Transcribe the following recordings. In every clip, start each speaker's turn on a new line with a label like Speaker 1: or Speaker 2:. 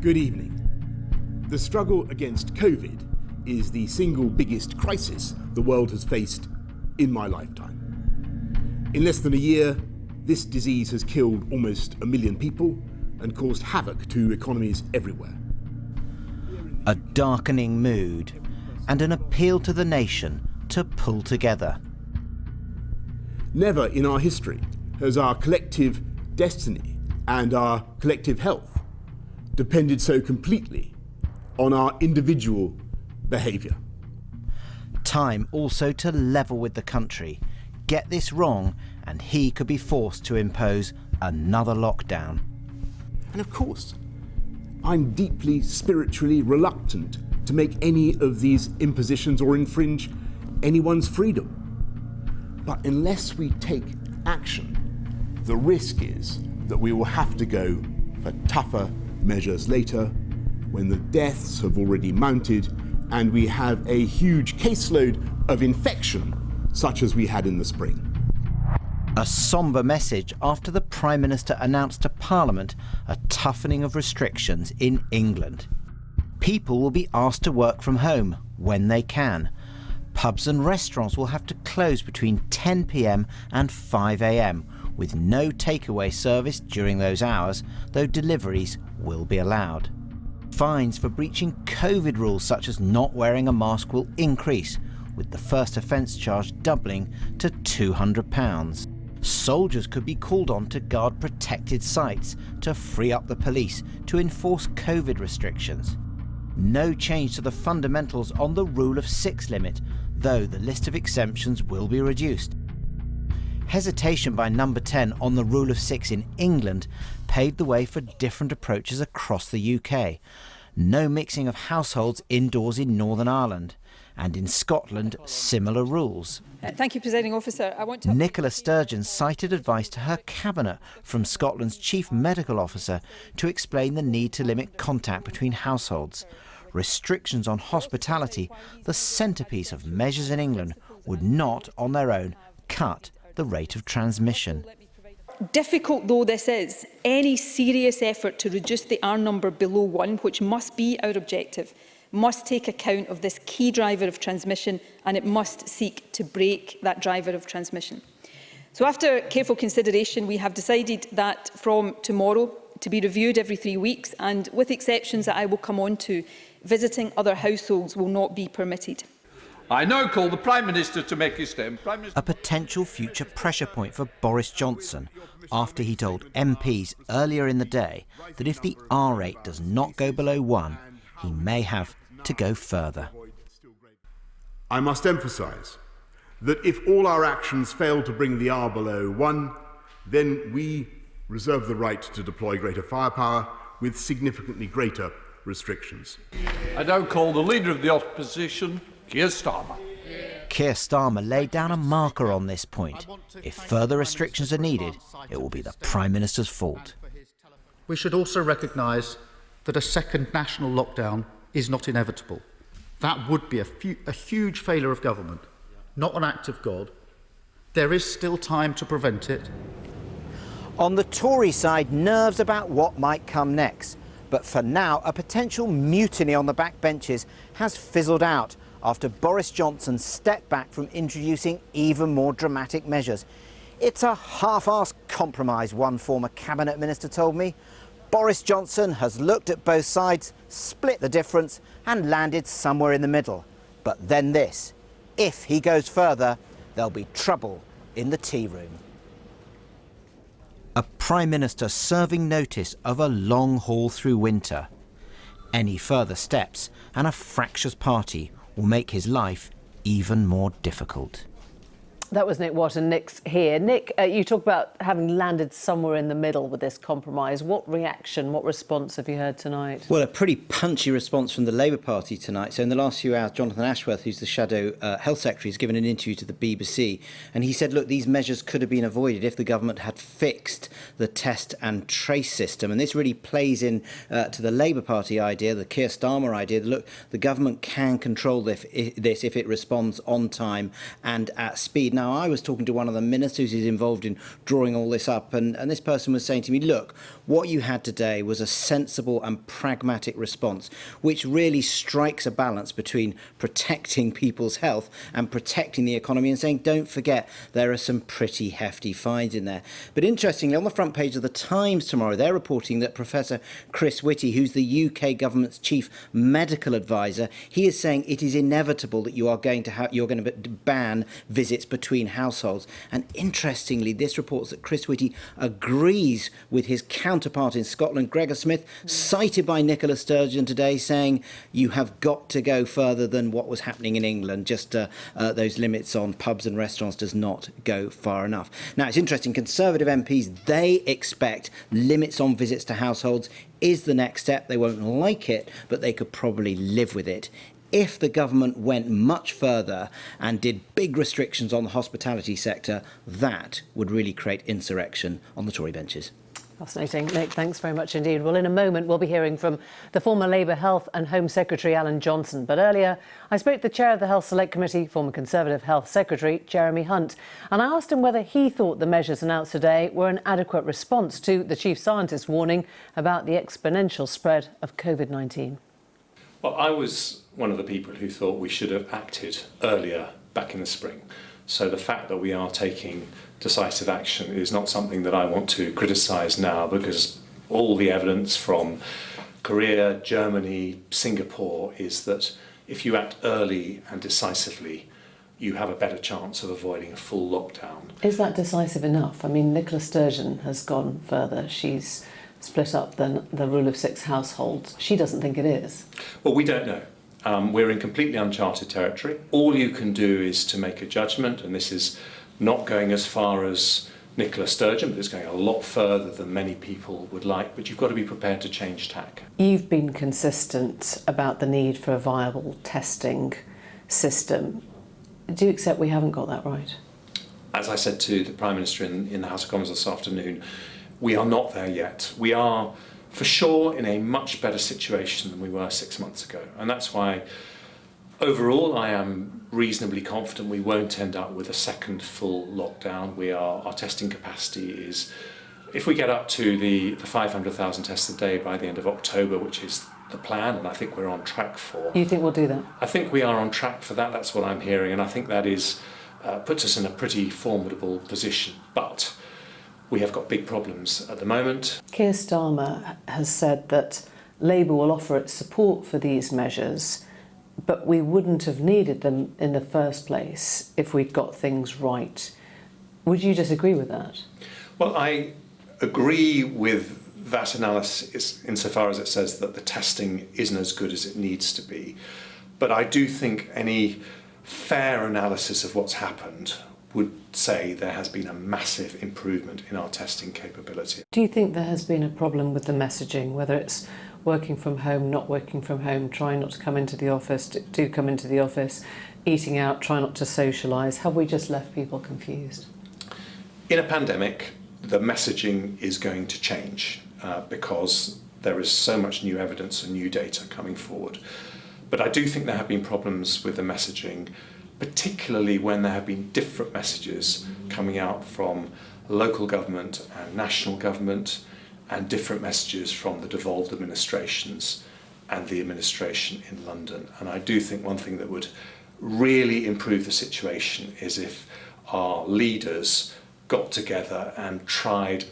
Speaker 1: Good evening. The struggle against COVID is the single biggest crisis the world has faced in my lifetime. In less than a year, this disease has killed almost 1 million people and caused havoc to economies everywhere.
Speaker 2: A darkening mood and an appeal to the nation to pull together.
Speaker 1: Never in our history has our collective destiny and our collective health depended so completely on our individual behaviour.
Speaker 2: Time also to level with the country. Get this wrong and he could be forced to impose another lockdown.
Speaker 1: And of course, I'm deeply spiritually reluctant to make any of these impositions or infringe anyone's freedom. But unless we take action, the risk is that we will have to go for tougher measures later when the deaths have already mounted and we have a huge caseload of infection such as we had in the spring.
Speaker 2: A sombre message after the Prime Minister announced to Parliament a toughening of restrictions in England. People will be asked to work from home when they can. Pubs and restaurants will have to close between 10 p.m. and 5 a.m. with no takeaway service during those hours, though deliveries will be allowed. Fines for breaching COVID rules such as not wearing a mask will increase, with the first offence charge doubling to £200. Soldiers could be called on to guard protected sites to free up the police to enforce COVID restrictions. No change to the fundamentals on the Rule of 6 limit, though the list of exemptions will be reduced. Hesitation by Number 10 on the Rule of 6 in England paved the way for different approaches across the UK. No mixing of households indoors in Northern Ireland. And in Scotland, similar rules.
Speaker 3: Thank you, Presiding Officer. I want to...
Speaker 2: Nicola Sturgeon cited advice to her cabinet from Scotland's Chief Medical Officer to explain the need to limit contact between households. Restrictions on hospitality, the centrepiece of measures in England, would not, on their own, cut the rate of transmission.
Speaker 3: Difficult though this is, any serious effort to reduce the R number below 1, which must be our objective, must take account of this key driver of transmission, and it must seek to break that driver of transmission. So after careful consideration, we have decided that from tomorrow to be reviewed every 3 weeks, and with exceptions that I will come on to, visiting other households will not be permitted.
Speaker 4: I now call the Prime Minister to make his statement.
Speaker 2: A potential future pressure point for Boris Johnson after he told MPs earlier in the day that if the R rate does not go below 1, he may have to go further.
Speaker 1: I must emphasise that if all our actions fail to bring the R below 1, then we reserve the right to deploy greater firepower with significantly greater restrictions.
Speaker 4: I now call the Leader of the Opposition, Keir Starmer.
Speaker 2: Keir Starmer laid down a marker on this point. If further restrictions are needed, it will be the Prime Minister's fault.
Speaker 5: We should also recognise that a second national lockdown is not inevitable. That would be a huge failure of government, not an act of God. There is still time to prevent it.
Speaker 2: On the Tory side, nerves about what might come next. But for now, a potential mutiny on the backbenches has fizzled out after Boris Johnson stepped back from introducing even more dramatic measures. It's a half-assed compromise, one former cabinet minister told me. Boris Johnson has looked at both sides, split the difference and landed somewhere in the middle. But then this, if he goes further, there'll be trouble in the tea room. A Prime Minister serving notice of a long haul through winter. Any further steps and a fractious party will make his life even more difficult.
Speaker 6: That was Nick Watt, and Nick's here. Nick, you talk about having landed somewhere in the middle with this compromise. What reaction, what response have you heard tonight?
Speaker 2: Well, a pretty punchy response from the Labour Party tonight. So in the last few hours, Jonathan Ashworth, who's the Shadow Health Secretary, has given an interview to the BBC. And he said, look, these measures could have been avoided if the government had fixed the test and trace system. And this really plays in to the Labour Party idea, the Keir Starmer idea, that, look, the government can control this if it responds on time and at speed. Now, I was talking to one of the ministers who's involved in drawing all this up, and this person was saying to me, look, what you had today was a sensible and pragmatic response, which really strikes a balance between protecting people's health and protecting the economy, and saying, don't forget, there are some pretty hefty fines in there. But interestingly, on the front page of the Times tomorrow, they're reporting that Professor Chris Whitty, who's the UK government's chief medical advisor, he is saying it is inevitable that you're going to ban visits between households. And interestingly, this reports that Chris Whitty agrees with his counterpart in Scotland, Gregor Smith, cited by Nicola Sturgeon today, saying you have got to go further than what was happening in England. Just those limits on pubs and restaurants does not go far enough. Now, it's interesting, Conservative MPs, they expect limits on visits to households is the next step. They won't like it, but they could probably live with it. If the government went much further and did big restrictions on the hospitality sector, that would really create insurrection on the Tory benches.
Speaker 6: Fascinating. Nick, thanks very much indeed. Well, in a moment, we'll be hearing from the former Labour Health and Home Secretary Alan Johnson. But earlier, I spoke to the chair of the Health Select Committee, former Conservative Health Secretary Jeremy Hunt, and I asked him whether he thought the measures announced today were an adequate response to the chief scientist's warning about the exponential spread of COVID-19.
Speaker 7: Well, I was one of the people who thought we should have acted earlier back in the spring. So the fact that we are taking decisive action is not something that I want to criticise now, because all the evidence from Korea, Germany, Singapore is that if you act early and decisively, you have a better chance of avoiding a full lockdown.
Speaker 6: Is that decisive enough? I mean, Nicola Sturgeon has gone further. She's split up the rule of 6 households. She doesn't think it is.
Speaker 7: Well, we don't know. We're in completely uncharted territory. All you can do is to make a judgment, and this is not going as far as Nicola Sturgeon, but it's going a lot further than many people would like, but you've got to be prepared to change tack.
Speaker 6: You've been consistent about the need for a viable testing system. Do you accept we haven't got that right?
Speaker 7: As I said to the Prime Minister in the House of Commons this afternoon, we are not there yet. We are for sure in a much better situation than we were 6 months ago. And that's why overall I am reasonably confident we won't end up with a second full lockdown. Our testing capacity is, if we get up to the 500,000 tests a day by the end of October, which is the plan, and I think we're on track for.
Speaker 6: You think we'll do that?
Speaker 7: I think we are on track for that. That's what I'm hearing. And I think that is puts us in a pretty formidable position. But we have got big problems at the moment.
Speaker 6: Keir Starmer has said that Labour will offer its support for these measures, but we wouldn't have needed them in the first place if we'd got things right. Would you disagree with that?
Speaker 7: Well, I agree with that analysis insofar as it says that the testing isn't as good as it needs to be. But I do think any fair analysis of what's happened would say there has been a massive improvement in our testing capability.
Speaker 6: Do you think there has been a problem with the messaging, whether it's working from home, not working from home, trying not to come into the office, do come into the office, eating out, try not to socialise? Have we just left people confused?
Speaker 7: In a pandemic, the messaging is going to change because there is so much new evidence and new data coming forward. But I do think there have been problems with the messaging, particularly when there have been different messages coming out from local government and national government, and different messages from the devolved administrations and the administration in London. And I do think one thing that would really improve the situation is if our leaders got together and tried,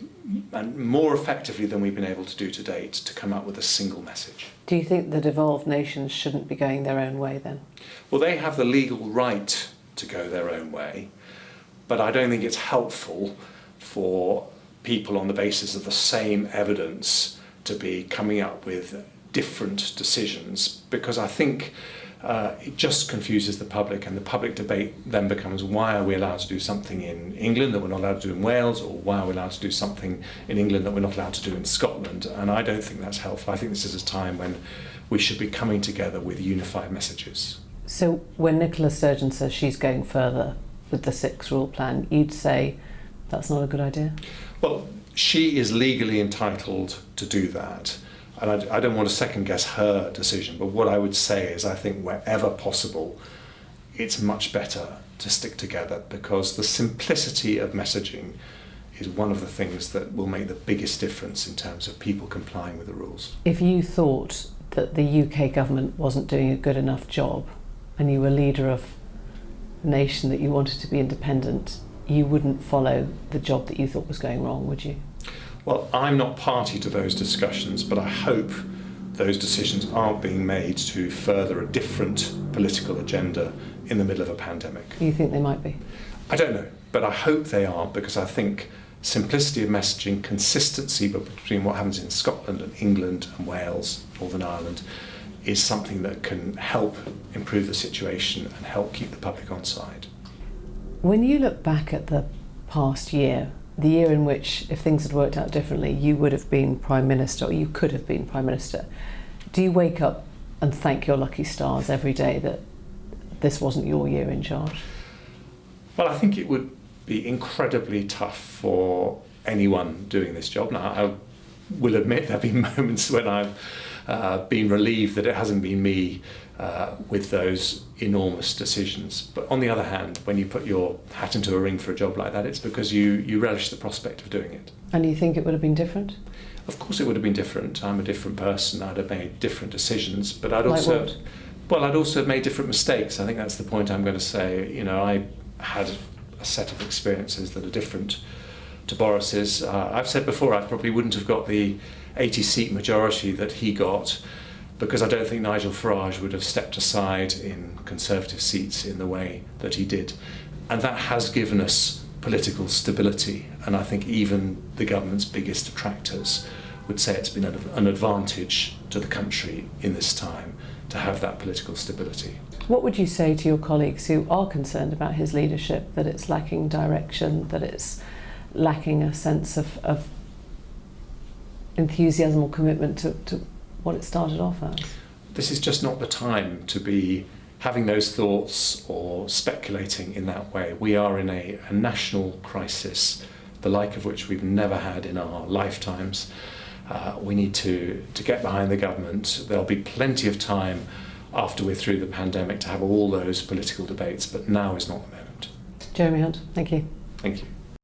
Speaker 7: and more effectively than we've been able to do to date, to come up with a single message.
Speaker 6: Do you think the devolved nations shouldn't be going their own way then?
Speaker 7: Well, they have the legal right to go their own way, but I don't think it's helpful for people on the basis of the same evidence to be coming up with different decisions, because I think it just confuses the public, and the public debate then becomes, why are we allowed to do something in England that we're not allowed to do in Wales, or why are we allowed to do something in England that we're not allowed to do in Scotland? And I don't think that's helpful. I think this is a time when we should be coming together with unified messages.
Speaker 6: So when Nicola Sturgeon says she's going further with the 6 rule plan, you'd say that's not a good idea?
Speaker 7: Well, she is legally entitled to do that. And I don't want to second guess her decision, but what I would say is I think wherever possible, it's much better to stick together, because the simplicity of messaging is one of the things that will make the biggest difference in terms of people complying with the rules.
Speaker 6: If you thought that the UK government wasn't doing a good enough job and you were leader of a nation that you wanted to be independent, you wouldn't follow the job that you thought was going wrong, would you?
Speaker 7: Well, I'm not party to those discussions, but I hope those decisions aren't being made to further a different political agenda in the middle of a pandemic.
Speaker 6: You think they might be?
Speaker 7: I don't know, but I hope they aren't, because I think simplicity of messaging, consistency between what happens in Scotland and England and Wales, Northern Ireland, is something that can help improve the situation and help keep the public on side.
Speaker 6: When you look back at the past year, the year in which, if things had worked out differently, you would have been Prime Minister, or you could have been Prime Minister, do you wake up and thank your lucky stars every day that this wasn't your year in charge?
Speaker 7: Well, I think it would be incredibly tough for anyone doing this job. Now, I will admit there have been moments when I've been relieved that it hasn't been me with those enormous decisions. But on the other hand, when you put your hat into a ring for a job like that, it's because you relish the prospect of doing it.
Speaker 6: And you think it would have been different?
Speaker 7: Of course it would have been different. I'm a different person. I'd have made different decisions, but I'd
Speaker 6: Like
Speaker 7: also...
Speaker 6: what?
Speaker 7: Well, I'd also have made different mistakes. I think that's the point I'm going to say. You know, I had a set of experiences that are different to Boris's. I've said before I probably wouldn't have got the 80-seat majority that he got, because I don't think Nigel Farage would have stepped aside in Conservative seats in the way that he did. And that has given us political stability, and I think even the government's biggest detractors would say it's been an advantage to the country in this time to have that political stability.
Speaker 6: What would you say to your colleagues who are concerned about his leadership, that it's lacking direction, that it's lacking a sense of enthusiasm or commitment to what it started off as?
Speaker 7: This is just not the time to be having those thoughts or speculating in that way. We are in a national crisis, the like of which we've never had in our lifetimes. We need to get behind the government. There'll be plenty of time after we're through the pandemic to have all those political debates, but now is not the moment.
Speaker 6: Jeremy Hunt, thank you.
Speaker 7: Thank you.